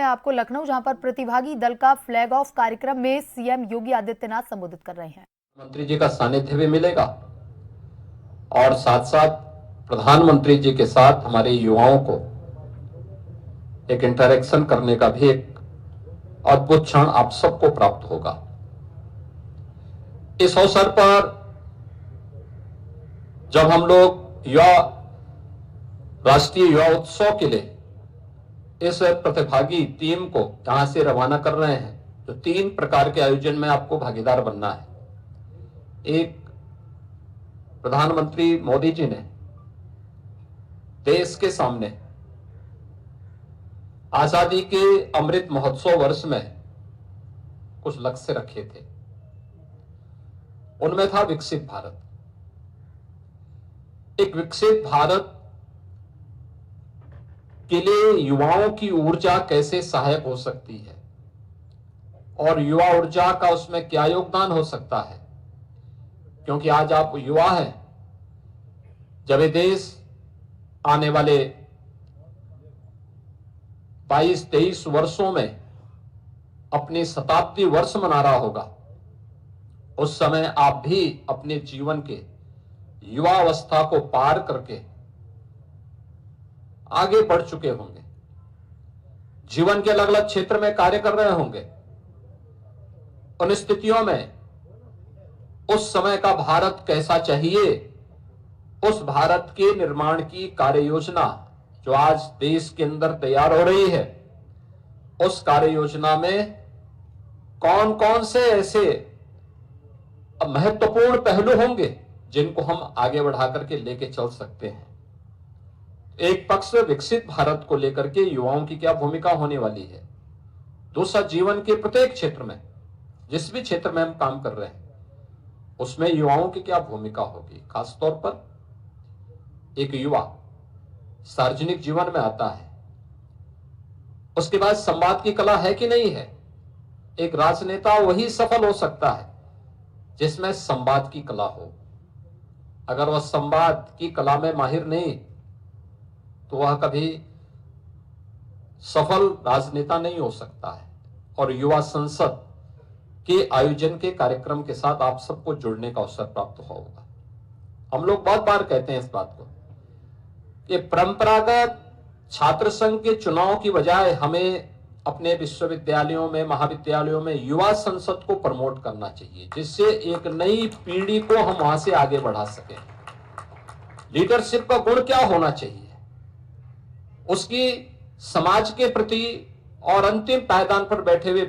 आपको लखनऊ, जहां पर प्रतिभागी दल का फ्लैग ऑफ कार्यक्रम में सीएम योगी आदित्यनाथ संबोधित कर रहे हैं। मंत्री जी का सानिध्य भी मिलेगा और साथ साथ प्रधानमंत्री जी के साथ हमारे युवाओं को एक इंटरेक्शन करने का भी एक अद्भुत क्षण आप सबको प्राप्त होगा। इस अवसर पर जब हम लोग राष्ट्रीय युवा उत्सव के लिए इस प्रतिभागी टीम को यहां से रवाना कर रहे हैं, तो 3 प्रकार के आयोजन में आपको भागीदार बनना है। एक, प्रधानमंत्री मोदी जी ने देश के सामने आजादी के अमृत महोत्सव वर्ष में कुछ लक्ष्य रखे थे। उनमें था विकसित भारत। एक विकसित भारत के लिए युवाओं की ऊर्जा कैसे सहायक हो सकती है और युवा ऊर्जा का उसमें क्या योगदान हो सकता है, क्योंकि आज आप युवा हैं। जब ये देश आने वाले 22-23 वर्षों में अपनी शताब्दी वर्ष मना रहा होगा, उस समय आप भी अपने जीवन के युवा अवस्था को पार करके आगे बढ़ चुके होंगे, जीवन के अलग अलग क्षेत्र में कार्य कर रहे होंगे। उन स्थितियों में उस समय का भारत कैसा चाहिए, उस भारत के निर्माण की कार्य योजना जो आज देश के अंदर तैयार हो रही है, उस कार्य योजना में कौन कौन से ऐसे महत्वपूर्ण पहलू होंगे जिनको हम आगे बढ़ा करके लेके चल सकते हैं। एक पक्ष विकसित भारत को लेकर के युवाओं की क्या भूमिका होने वाली है, दूसरा जीवन के प्रत्येक क्षेत्र में, जिस भी क्षेत्र में हम काम कर रहे हैं उसमें युवाओं की क्या भूमिका होगी। खासतौर पर एक युवा सार्वजनिक जीवन में आता है, उसके बाद संवाद की कला है कि नहीं है। एक राजनेता वही सफल हो सकता है जिसमें संवाद की कला हो। अगर वह संवाद की कला में माहिर नहीं तो वह कभी सफल राजनेता नहीं हो सकता है। और युवा संसद के आयोजन के कार्यक्रम के साथ आप सबको जुड़ने का अवसर प्राप्त होगा। हम लोग बहुत बार कहते हैं इस बात को कि परंपरागत छात्र संघ के चुनाव की बजाय हमें अपने विश्वविद्यालयों में, महाविद्यालयों में युवा संसद को प्रमोट करना चाहिए, जिससे एक नई पीढ़ी को हम वहां से आगे बढ़ा सकें। लीडरशिप का गुण क्या होना चाहिए, उसकी समाज के प्रति और अंतिम पायदान पर बैठे हुए